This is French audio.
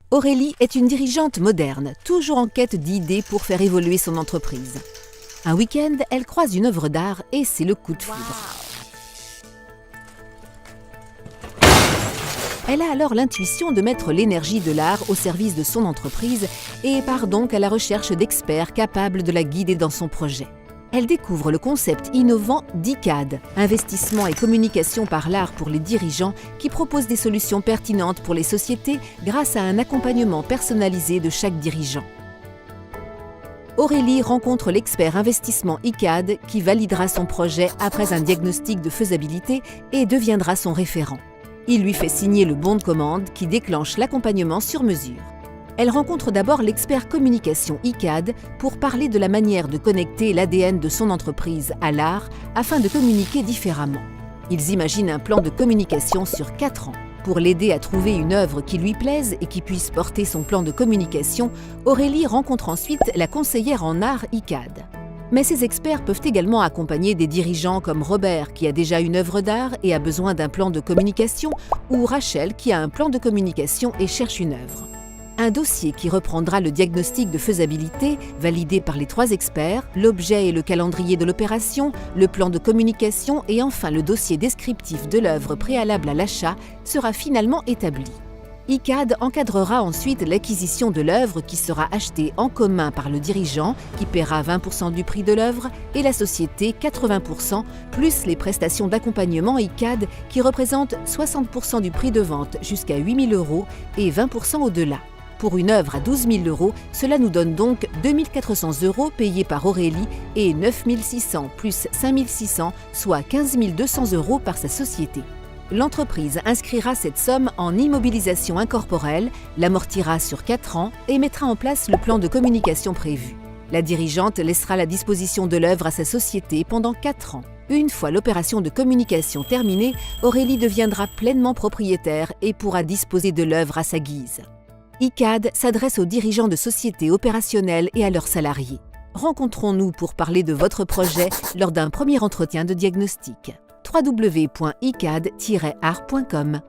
Aurélie est une dirigeante moderne, toujours en quête d'idées pour faire évoluer son entreprise. Un week-end, elle croise une œuvre d'art et c'est le coup de foudre. Elle a alors l'intuition de mettre l'énergie de l'art au service de son entreprise et part donc à la recherche d'experts capables de la guider dans son projet. Elle découvre le concept innovant d'ICAD, Investissement et communication par l'art pour les dirigeants, qui propose des solutions pertinentes pour les sociétés grâce à un accompagnement personnalisé de chaque dirigeant. Aurélie rencontre l'expert investissement ICAD qui validera son projet après un diagnostic de faisabilité et deviendra son référent. Il lui fait signer le bon de commande qui déclenche l'accompagnement sur mesure. Elle rencontre d'abord l'expert communication ICAD pour parler de la manière de connecter l'ADN de son entreprise à l'art afin de communiquer différemment. Ils imaginent un plan de communication sur 4 ans. Pour l'aider à trouver une œuvre qui lui plaise et qui puisse porter son plan de communication, Aurélie rencontre ensuite la conseillère en art ICAD. Mais ces experts peuvent également accompagner des dirigeants comme Robert qui a déjà une œuvre d'art et a besoin d'un plan de communication, ou Rachel qui a un plan de communication et cherche une œuvre. Un dossier qui reprendra le diagnostic de faisabilité, validé par les 3 experts, l'objet et le calendrier de l'opération, le plan de communication et enfin le dossier descriptif de l'œuvre préalable à l'achat, sera finalement établi. ICAD encadrera ensuite l'acquisition de l'œuvre qui sera achetée en commun par le dirigeant, qui paiera 20% du prix de l'œuvre, et la société 80%, plus les prestations d'accompagnement ICAD qui représentent 60% du prix de vente jusqu'à 8 000 € et 20% au-delà. Pour une œuvre à 12 000 €, cela nous donne donc 2 400 € payés par Aurélie et 9 600 plus 5 600, soit 15 200 € par sa société. L'entreprise inscrira cette somme en immobilisation incorporelle, l'amortira sur 4 ans et mettra en place le plan de communication prévu. La dirigeante laissera la disposition de l'œuvre à sa société pendant 4 ans. Une fois l'opération de communication terminée, Aurélie deviendra pleinement propriétaire et pourra disposer de l'œuvre à sa guise. ICAD s'adresse aux dirigeants de sociétés opérationnelles et à leurs salariés. Rencontrons-nous pour parler de votre projet lors d'un premier entretien de diagnostic. www.icad-art.com